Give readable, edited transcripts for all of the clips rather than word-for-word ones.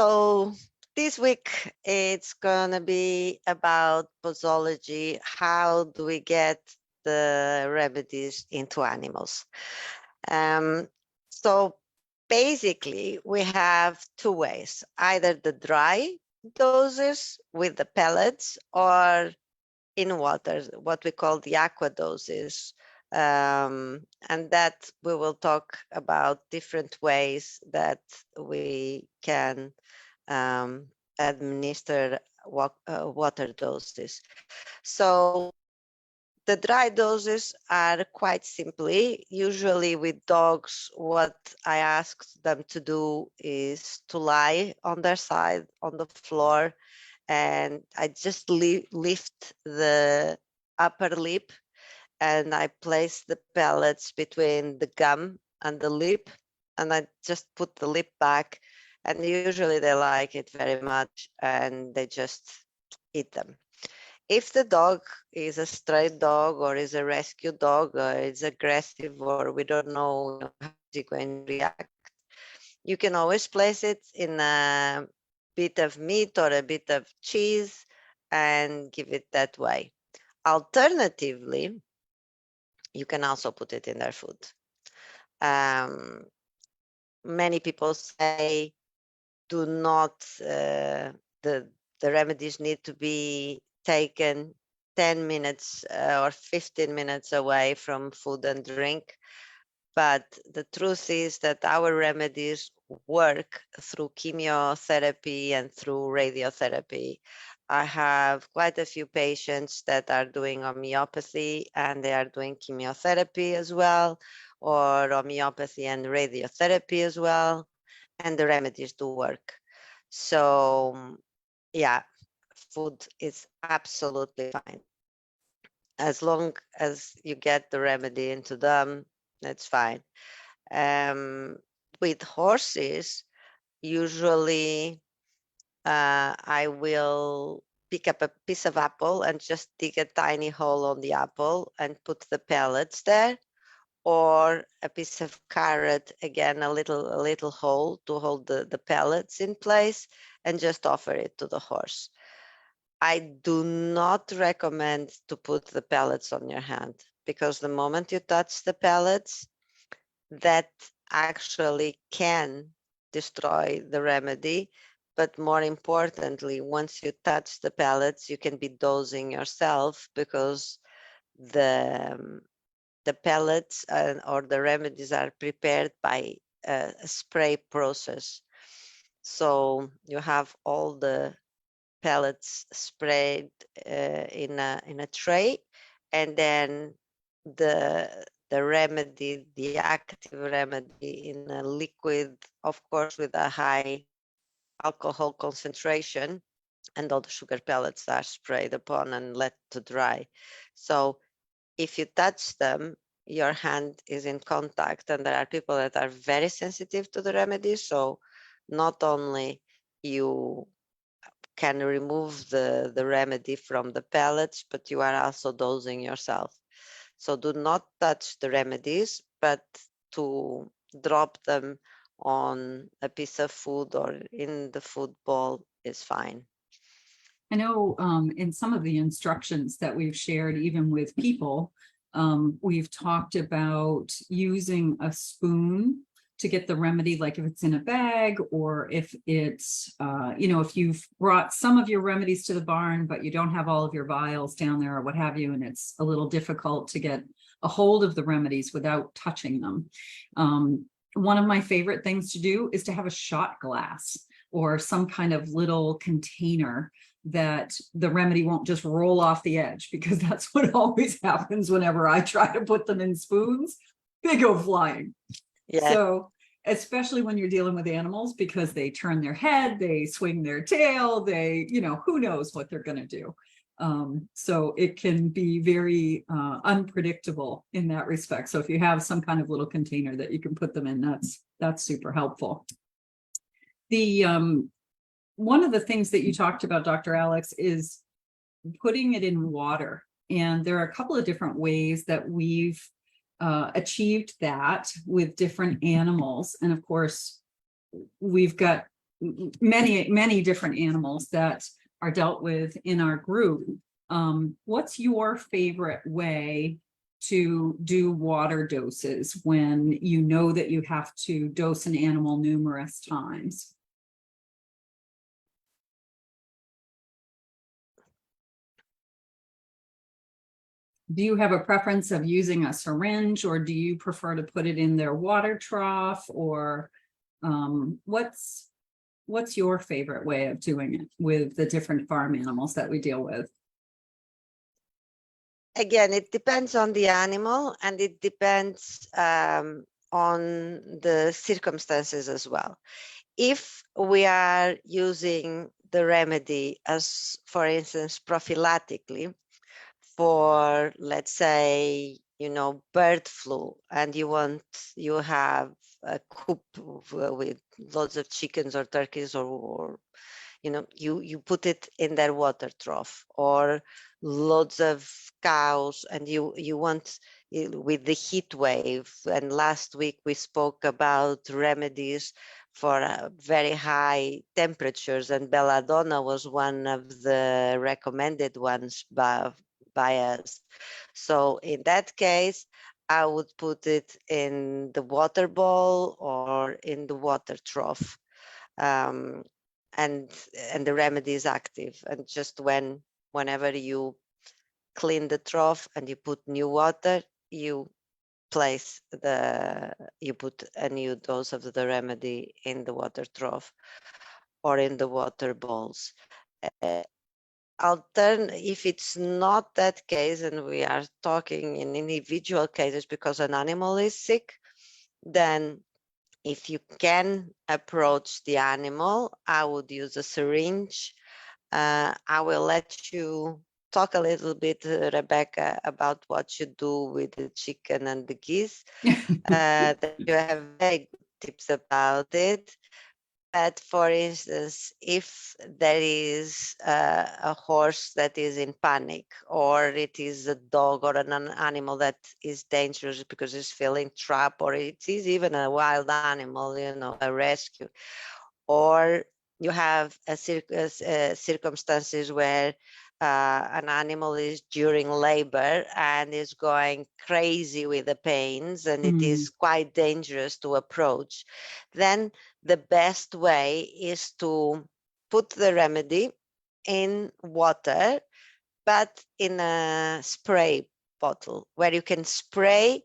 So this week it's gonna be about posology. How do we get the remedies into animals? So basically we have two ways, either the dry doses with the pellets or in water, what we call the aqua doses. And that we will talk about different ways that we can administer water doses. So the dry doses are quite simply, usually with dogs, what I ask them to do is to lie on their side on the floor, and I just lift the upper lip and I place the pellets between the gum and the lip, and I just put the lip back, and usually they like it very much and they just eat them. If the dog is a stray dog or is a rescue dog or is aggressive or we don't know how he's going to react, you can always place it in a bit of meat or a bit of cheese and give it that way. Alternatively, you can also put it in their food. Many people say do not, the remedies need to be taken 10 minutes or 15 minutes away from food and drink. But the truth is that our remedies work through chemotherapy and through radiotherapy. I have quite a few patients that are doing homeopathy and they are doing chemotherapy as well, or homeopathy and radiotherapy as well, and the remedies do work. So yeah, food is absolutely fine. As long as you get the remedy into them, that's fine. With horses, usually I will pick up a piece of apple and just dig a tiny hole on the apple and put the pellets there, or a piece of carrot, again, a little hole to hold the pellets in place, and just offer it to the horse. I do not recommend to put the pellets on your hand, because the moment you touch the pellets, that actually can destroy the remedy. But more importantly, once you touch the pellets, you can be dosing yourself, because the pellets or the remedies are prepared by a spray process. So you have all the pellets sprayed in a tray, and then the remedy, the active remedy, in a liquid, of course, with a high alcohol concentration, and all the sugar pellets are sprayed upon and let to dry. So if you touch them, your hand is in contact, and there are people that are very sensitive to the remedy. So not only you can remove the remedy from the pellets, but you are also dosing yourself. So do not touch the remedies, but to drop them on a piece of food or in the food bowl is fine. I know in some of the instructions that we've shared, even with people, we've talked about using a spoon to get the remedy, like if it's in a bag, or if it's, if you've brought some of your remedies to the barn, but you don't have all of your vials down there or what have you, and it's a little difficult to get a hold of the remedies without touching them. One of my favorite things to do is to have a shot glass or some kind of little container that the remedy won't just roll off the edge, because that's what always happens whenever I try to put them in spoons. They go flying. Yeah. So especially when you're dealing with animals, because they turn their head, they swing their tail, they, who knows what they're going to do. So it can be very unpredictable in that respect. So if you have some kind of little container that you can put them in, that's super helpful. The one of the things that you talked about, Dr. Alex, is putting it in water. And there are a couple of different ways that we've achieved that with different animals. And of course, we've got many different animals that are dealt with in our group. What's your favorite way to do water doses when you know that you have to dose an animal numerous times? Do you have a preference of using a syringe, or do you prefer to put it in their water trough, or what's your favorite way of doing it with the different farm animals that we deal with? Again, it depends on the animal, and it depends on the circumstances as well. If we are using the remedy as, for instance, prophylactically for, let's say, bird flu, and you have a coop with lots of chickens or turkeys, or you put it in their water trough, or lots of cows, and you want, with the heat wave, and last week we spoke about remedies for very high temperatures, and belladonna was one of the recommended ones by us. So in that case, I would put it in the water bowl or in the water trough. And the remedy is active, and just whenever you clean the trough and you put new water, you put a new dose of the remedy in the water trough or in the water bowls. If it's not that case, and we are talking in individual cases because an animal is sick, then if you can approach the animal, I would use a syringe. I will let you talk a little bit, Rebecca, about what you do with the chicken and the geese. That you have very good tips about it. But for instance, if there is a horse that is in panic, or it is a dog or an animal that is dangerous because it's feeling trapped, or it is even a wild animal, a rescue, or you have circumstances where an animal is during labor and is going crazy with the pains, and it is quite dangerous to approach, then the best way is to put the remedy in water, but in a spray bottle where you can spray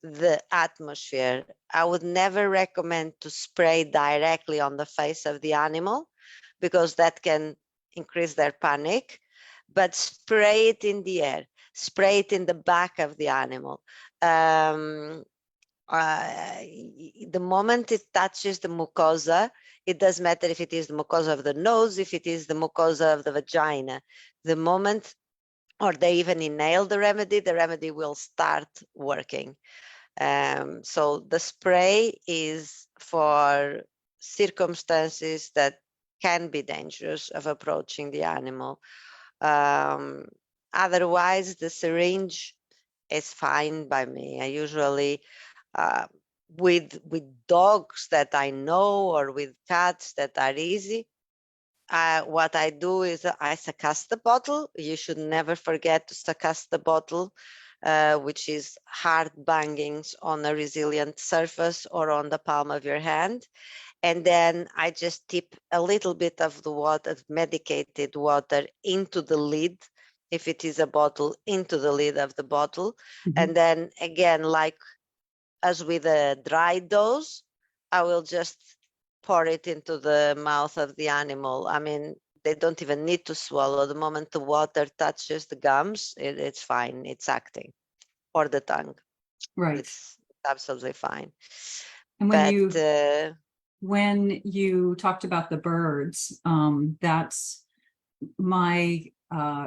the atmosphere. I would never recommend to spray directly on the face of the animal, because that can increase their panic, but spray it in the air, spray it in the back of the animal. The moment it touches the mucosa, it doesn't matter if it is the mucosa of the nose, if it is the mucosa of the vagina. The moment, or they even inhale the remedy will start working. So the spray is for circumstances that can be dangerous of approaching the animal. Otherwise, the syringe is fine by me. I usually, with dogs that I know, or with cats that are easy, what I do is I succuss the bottle. You should never forget to succuss the bottle, which is hard bangings on a resilient surface or on the palm of your hand. And then I just tip a little bit of the water, medicated water, into the lid, if it is a bottle, into the lid of the bottle. And then again, like as with a dry dose, I will just pour it into the mouth of the animal. I mean, they don't even need to swallow. The moment the water touches the gums, it's fine. It's acting, or the tongue. Right. It's absolutely fine. And when you talked about the birds, that's my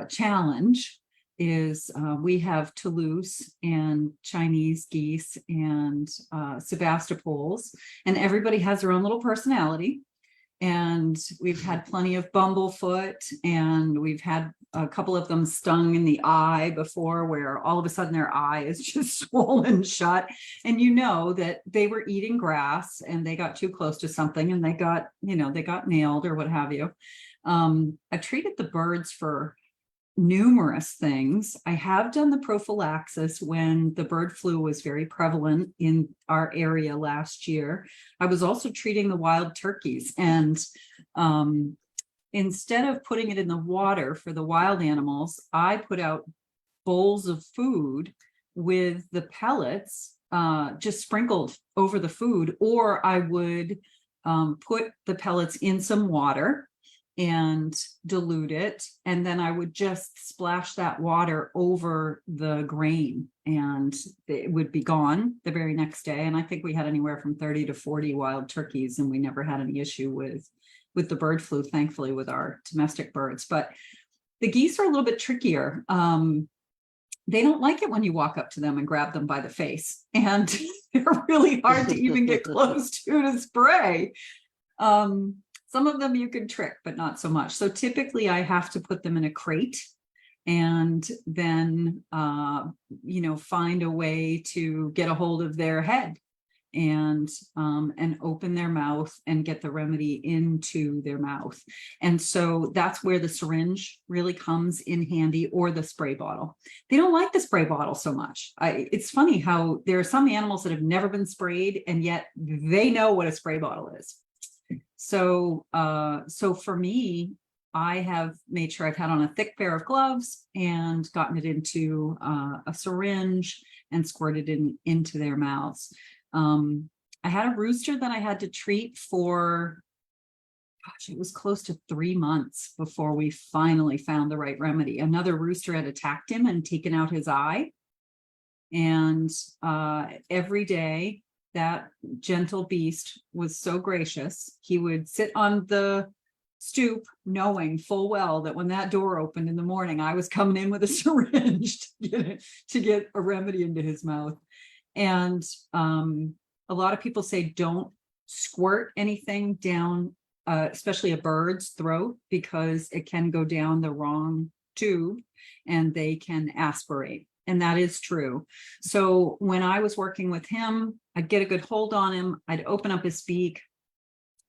challenge is we have Toulouse and Chinese geese and Sevastopols, and everybody has their own little personality. And we've had plenty of bumblefoot, and we've had a couple of them stung in the eye before, where all of a sudden their eye is just swollen shut. And you know that they were eating grass and they got too close to something and they got, they got nailed or what have you. I've treated the birds for numerous things. I have done the prophylaxis when the bird flu was very prevalent in our area last year. I was also treating the wild turkeys, and instead of putting it in the water for the wild animals, I put out bowls of food with the pellets just sprinkled over the food, or I would put the pellets in some water and dilute it, and then I would just splash that water over the grain and it would be gone the very next day. And I think we had anywhere from 30 to 40 wild turkeys, and we never had any issue with the bird flu, thankfully, with our domestic birds. But the geese are a little bit trickier. They don't like it when you walk up to them and grab them by the face, and they're really hard to even get close to spray. Some of them you can trick, but not so much. So typically I have to put them in a crate and then, find a way to get a hold of their head and open their mouth and get the remedy into their mouth. And so that's where the syringe really comes in handy, or the spray bottle. They don't like the spray bottle so much. It's funny how there are some animals that have never been sprayed and yet they know what a spray bottle is. So for me, I have made sure I've had on a thick pair of gloves and gotten it into a syringe and squirted it into their mouths. I had a rooster that I had to treat for, it was close to 3 months before we finally found the right remedy. Another rooster had attacked him and taken out his eye. And every day, that gentle beast was so gracious. He would sit on the stoop knowing full well that when that door opened in the morning, I was coming in with a syringe to get a remedy into his mouth. And a lot of people say don't squirt anything down, especially a bird's throat, because it can go down the wrong tube and they can aspirate. And that is true. So when I was working with him, I'd get a good hold on him. I'd open up his beak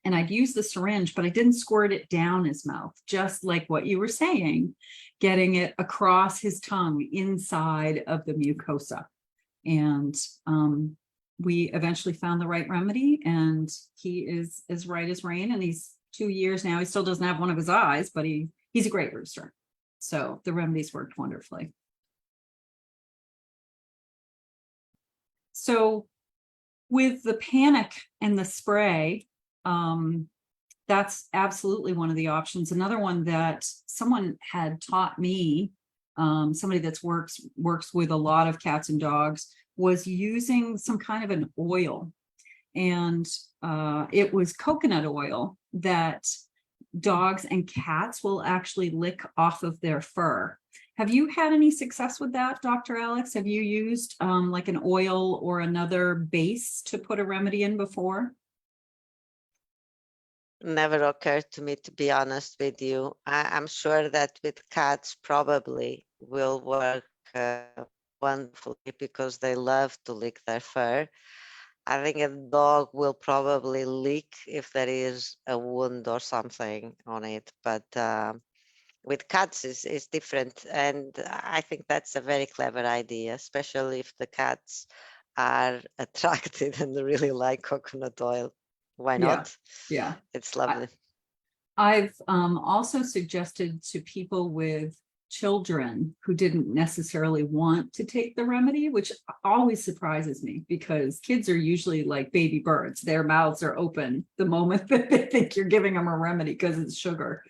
and I'd use the syringe, but I didn't squirt it down his mouth, just like what you were saying, getting it across his tongue inside of the mucosa. And we eventually found the right remedy, and he is as right as rain. And he's 2 years now. He still doesn't have one of his eyes, but he's a great rooster. So the remedies worked wonderfully. So with the panic and the spray, that's absolutely one of the options. Another one that someone had taught me, somebody that works with a lot of cats and dogs, was using some kind of an oil. And it was coconut oil that dogs and cats will actually lick off of their fur. Have you had any success with that, Dr. Alex? Have you used like an oil or another base to put a remedy in before? Never occurred to me, to be honest with you. I'm sure that with cats probably will work wonderfully because they love to lick their fur. I think a dog will probably lick if there is a wound or something on it, but with cats is different. And I think that's a very clever idea, especially if the cats are attracted and really like coconut oil. Why not? Yeah. It's lovely. I've also suggested to people with children who didn't necessarily want to take the remedy, which always surprises me because kids are usually like baby birds. Their mouths are open the moment that they think you're giving them a remedy because it's sugar.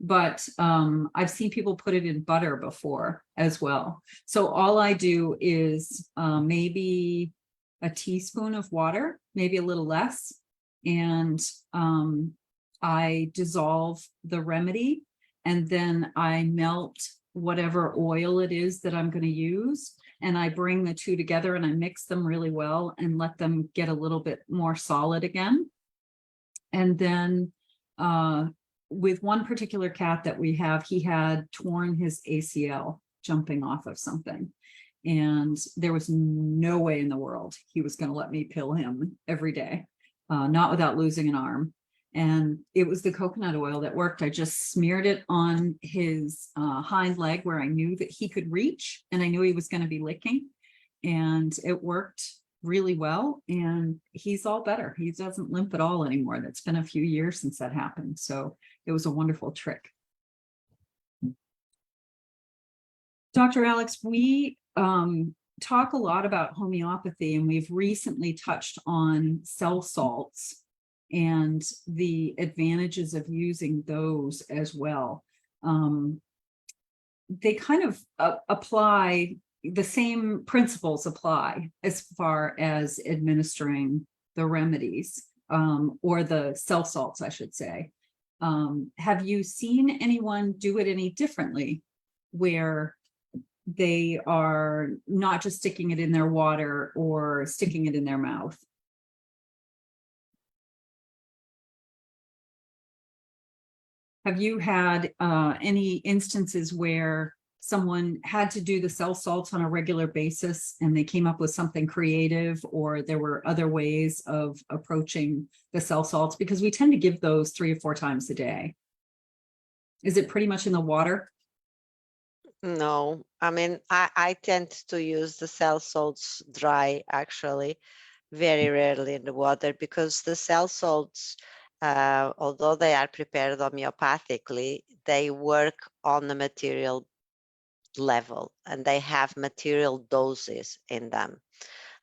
But I've seen people put it in butter before as well. So all I do is maybe a teaspoon of water, maybe a little less, and I dissolve the remedy, and then I melt whatever oil it is that I'm going to use, and I bring the two together and I mix them really well and let them get a little bit more solid again. And then with one particular cat that we have, he had torn his ACL jumping off of something. And there was no way in the world he was going to let me pill him every day, not without losing an arm. And it was the coconut oil that worked. I just smeared it on his hind leg where I knew that he could reach, and I knew he was going to be licking. And it worked really well. And he's all better. He doesn't limp at all anymore. That's been a few years since that happened. So it was a wonderful trick. Dr. Alex, we talk a lot about homeopathy, and we've recently touched on cell salts and the advantages of using those as well. They kind of apply, the same principles apply as far as administering the remedies, or the cell salts, I should say. Have you seen anyone do it any differently, where they are not just sticking it in their water or sticking it in their mouth? Have you had any instances where someone had to do the cell salts on a regular basis and they came up with something creative, or there were other ways of approaching the cell salts? Because we tend to give those 3 or 4 times a day. Is it pretty much in the water? No, I mean, I tend to use the cell salts dry, actually, very rarely in the water, because the cell salts, although they are prepared homeopathically, they work on the material level, and they have material doses in them.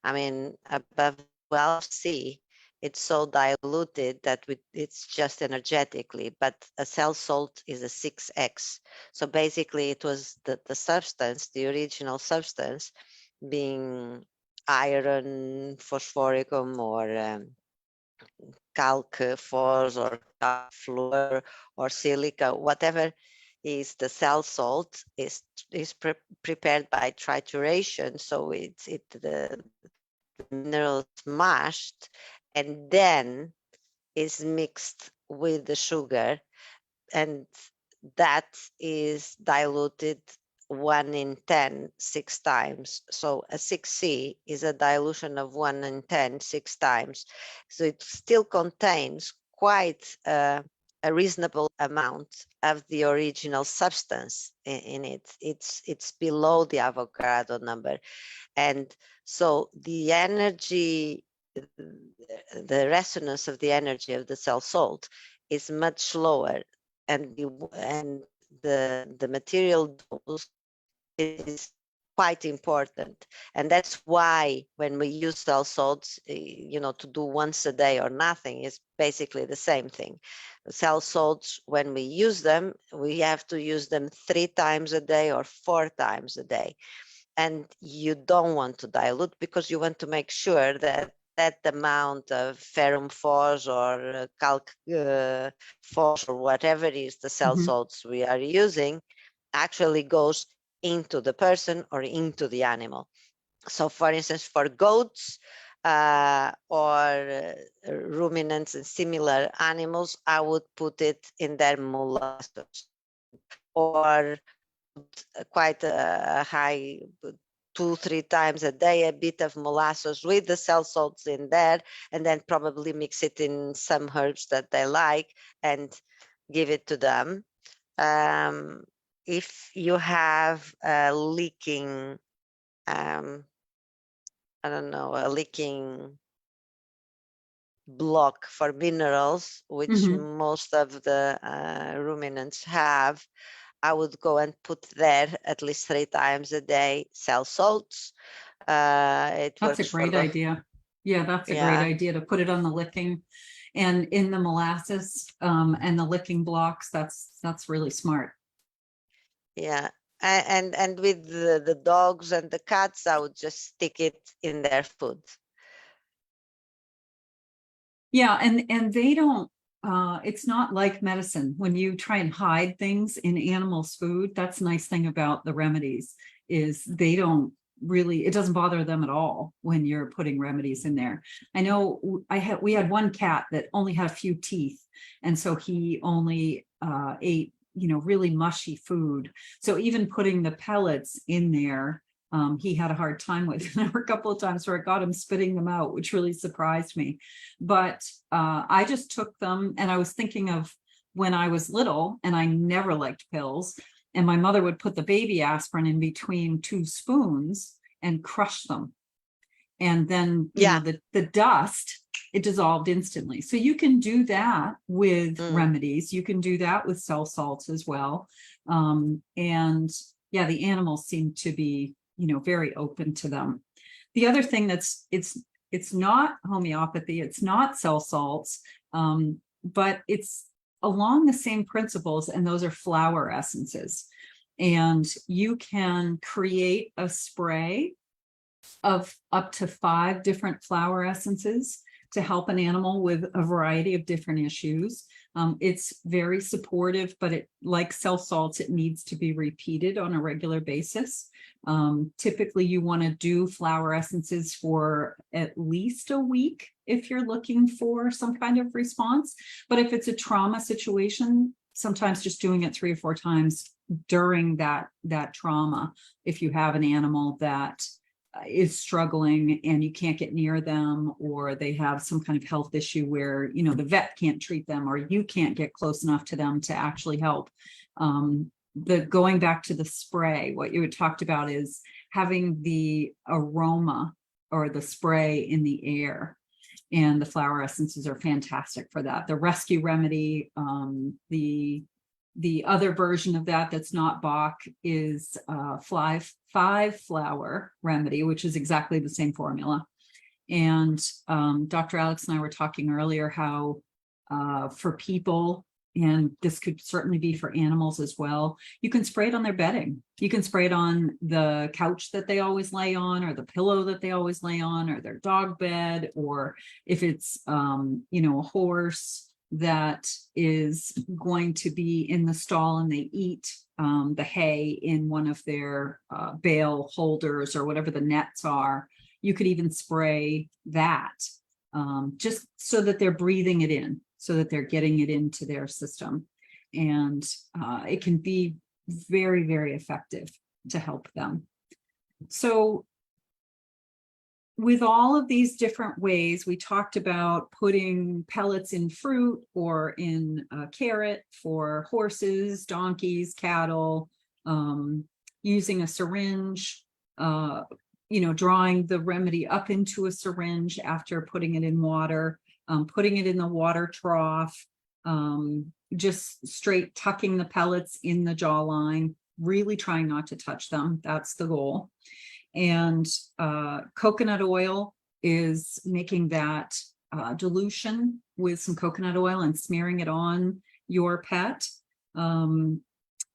I mean, above 12C, it's so diluted that it's just energetically, but a cell salt is a 6X. So basically it was the substance, the original substance, being iron phosphoricum or calc phos or fluor or silica, whatever is the cell salt is prepared by trituration. So the minerals mashed and then is mixed with the sugar, and that is diluted 1 in 10 6 times. So a 6C is a dilution of 1 in 10 6 times. So it still contains quite a reasonable amount of the original substance in it. It's below the Avogadro number. And so the energy, the resonance of the energy of the cell salt is much lower, and the material dose is quite important. And that's why when we use cell salts, to do once a day or nothing is basically the same thing. Cell salts, when we use them, we have to use them 3 times a day or 4 times a day. And you don't want to dilute, because you want to make sure that that amount of ferrum phos or calc phos or whatever it is, the cell salts we are using, actually goes into the person or into the animal. So for instance, for goats or ruminants and similar animals, I would put it in their molasses, or quite a high 2-3 times a day, a bit of molasses with the cell salts in there, and then probably mix it in some herbs that they like and give it to them. If you have a leaking, I don't know, a leaking block for minerals, which most of the ruminants have, I would go and put there at least 3 times a day cell salts. That's a great idea. Yeah, that's a great idea to put it on the licking and in the molasses and the licking blocks. That's really smart. Yeah. And with the dogs and the cats, I would just stick it in their food. Yeah, and they don't, it's not like medicine. When you try and hide things in animals' food, that's the nice thing about the remedies, is they don't really, it doesn't bother them at all when you're putting remedies in there. I know we had one cat that only had a few teeth, and so he only ate, really mushy food. So even putting the pellets in there, he had a hard time with. There were a couple of times where I got him spitting them out, which really surprised me. But I just took them, and I was thinking of when I was little and I never liked pills. And my mother would put the baby aspirin in between 2 spoons and crush them. And then, Yeah. the dust, it dissolved instantly. So you can do that with Mm. remedies. You can do that with cell salts as well. And yeah, the animals seem to be, very open to them. The other thing it's not homeopathy, it's not cell salts, but it's along the same principles, and those are flower essences. And you can create a spray of up to 5 different flower essences to help an animal with a variety of different issues. It's very supportive, but like cell salts, it needs to be repeated on a regular basis. Typically, you want to do flower essences for at least a week if you're looking for some kind of response. But if it's a trauma situation, sometimes just doing it 3 or 4 times during that trauma, if you have an animal that is struggling and you can't get near them, or they have some kind of health issue where the vet can't treat them, or you can't get close enough to them to actually help. Going back to the spray, what you had talked about is having the aroma or the spray in the air, and the flower essences are fantastic for that. The rescue remedy, the other version of that's not Bach, is 5 flower remedy, which is exactly the same formula. And Dr. Alex and I were talking earlier how for people, and this could certainly be for animals as well, you can spray it on their bedding. You can spray it on the couch that they always lay on, or the pillow that they always lay on, or their dog bed, or if it's a horse that is going to be in the stall and they eat the hay in one of their bale holders or whatever the nets are. You could even spray that just so that they're breathing it in, so that they're getting it into their system. And it can be very, very effective to help them. So with all of these different ways, we talked about putting pellets in fruit or in a carrot for horses, donkeys, cattle, using a syringe, drawing the remedy up into a syringe after putting it in water, putting it in the water trough, just straight tucking the pellets in the jawline, really trying not to touch them. That's the goal. And coconut oil is making that dilution with some coconut oil and smearing it on your pet.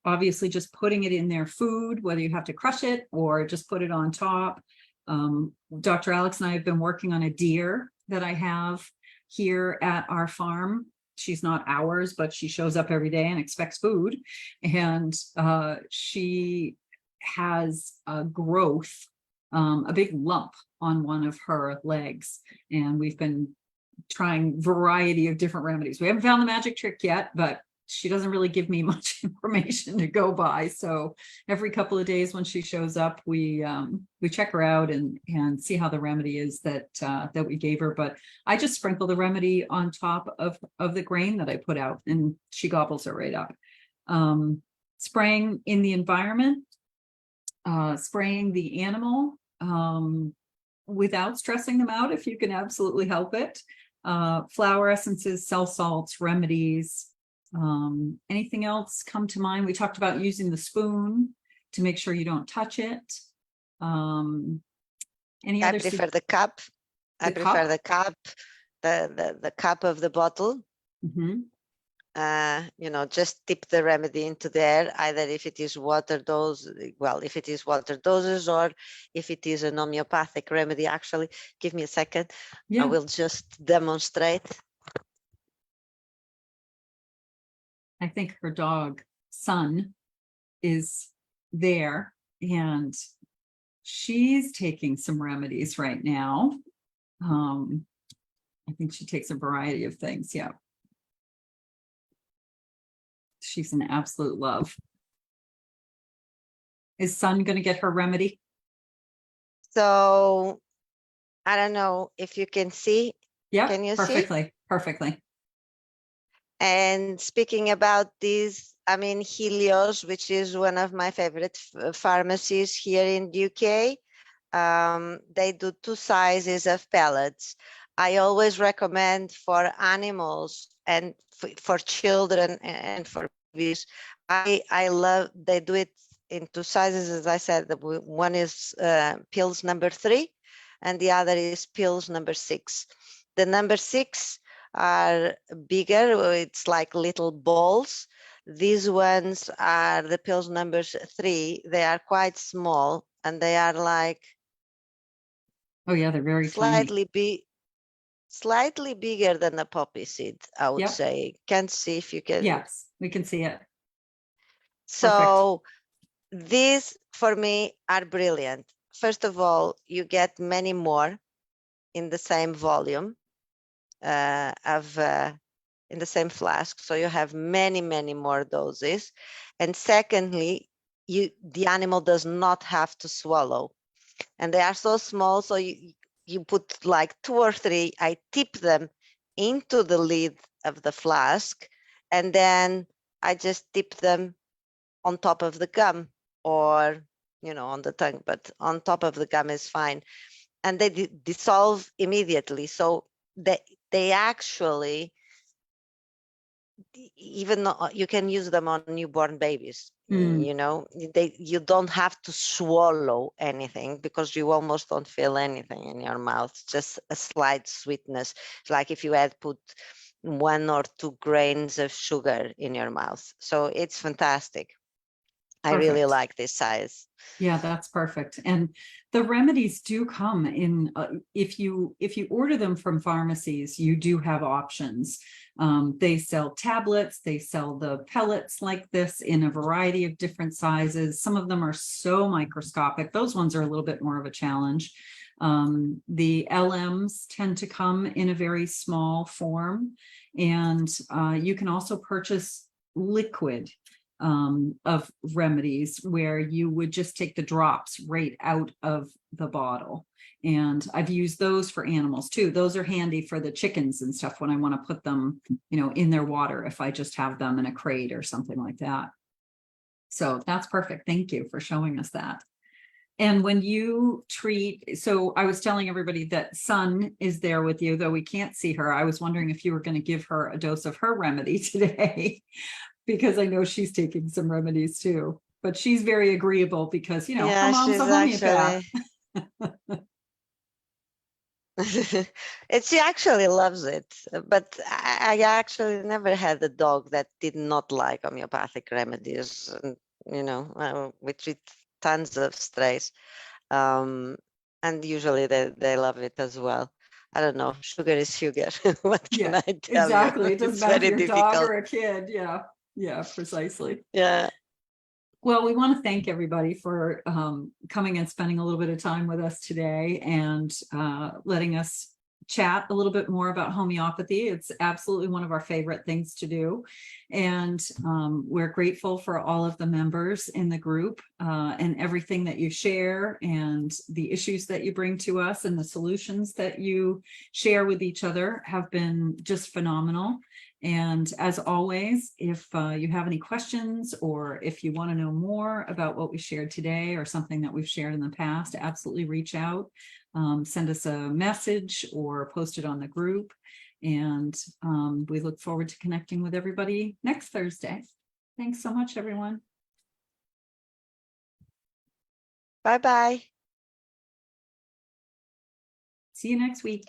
Obviously, just putting it in their food, whether you have to crush it or just put it on top. Dr. Alex and I have been working on a deer that I have here at our farm. She's not ours, but she shows up every day and expects food. And she has a growth, a big lump on one of her legs. And we've been trying a variety of different remedies. We haven't found the magic trick yet, but she doesn't really give me much information to go by. So every couple of days when she shows up, we check her out and see how the remedy is that we gave her. But I just sprinkle the remedy on top of the grain that I put out, and she gobbles it right up. Spraying in the environment, spraying the animal without stressing them out if you can absolutely help it. Flower essences, cell salts, remedies. Anything else come to mind? We talked about using the spoon to make sure you don't touch it. Any other? I prefer the cup. I prefer the cup, the cup of the bottle. Mm-hmm. Just dip the remedy into there, either if it is water dose, if it is water doses, or if it is an homeopathic remedy. Actually, give me a second. Yeah. I will just demonstrate. I think her dog, Sun, is there, and She's taking some remedies right now. I think she takes a variety of things. Yeah. She's an absolute love. Is Sun going to get her remedy? So I don't know if you can see. Yeah, Can you see? perfectly, perfectly. And speaking about this, I mean, Helios, which is one of my favorite pharmacies here in the UK, they do 2 sizes of pellets. I always recommend for animals and for children and for babies. I love, they do it in 2 sizes, as I said. One is pills number 3 and the other is pills number 6. The number 6 are bigger, it's like little balls. These ones are the pills numbers 3. They are quite small and they are like Oh yeah, they're very tiny. slightly bigger than a poppy seed, I would Yep. say. Can't see if you can. Yes, we can see it. So these for me are brilliant. First of all, you get many more in the same volume in the same flask, so you have many more doses. And secondly, the animal does not have to swallow, and they are so small, so you put like 2 or 3. I tip them into the lid of the flask, and then I just dip them on top of the gum, or on the tongue, but on top of the gum is fine, and they dissolve immediately. So they actually, even though you can use them on newborn babies, you don't have to swallow anything, because you almost don't feel anything in your mouth, just a slight sweetness. It's like if you had put 1 or 2 grains of sugar in your mouth. So it's fantastic. I really Perfect. like this size. Yeah, that's perfect. And the remedies do come in, if you order them from pharmacies, you do have options. They sell tablets, they sell the pellets like this in a variety of different sizes. Some of them are so microscopic. Those ones are a little bit more of a challenge. The LMs tend to come in a very small form, and you can also purchase liquid of remedies, where you would just take the drops right out of the bottle. And I've used those for animals too. Those are handy for the chickens and stuff when I want to put them, in their water, if I just have them in a crate or something like that. So that's perfect. Thank you for showing us that. And when you treat, so I was telling everybody that Sun is there with you, though we can't see her. I was wondering if you were going to give her a dose of her remedy today, because I know she's taking some remedies too. But she's very agreeable because, her mom's she's a homeopath. She actually loves it, but I actually never had a dog that did not like homeopathic remedies. We treat tons of strays, and usually they love it as well. I don't know. Sugar is sugar. What can Yeah, I tell exactly. you? It doesn't It's matter if very you're a dog difficult. or a kid. Yeah, precisely. Yeah. Well, we want to thank everybody for coming and spending a little bit of time with us today, and letting us chat a little bit more about homeopathy. It's absolutely one of our favorite things to do. And we're grateful for all of the members in the group and everything that you share, and the issues that you bring to us, and the solutions that you share with each other have been just phenomenal. And as always, if you have any questions, or if you want to know more about what we shared today or something that we've shared in the past, absolutely reach out, send us a message or post it on the group. And we look forward to connecting with everybody next Thursday. Thanks so much, everyone. Bye-bye. See you next week.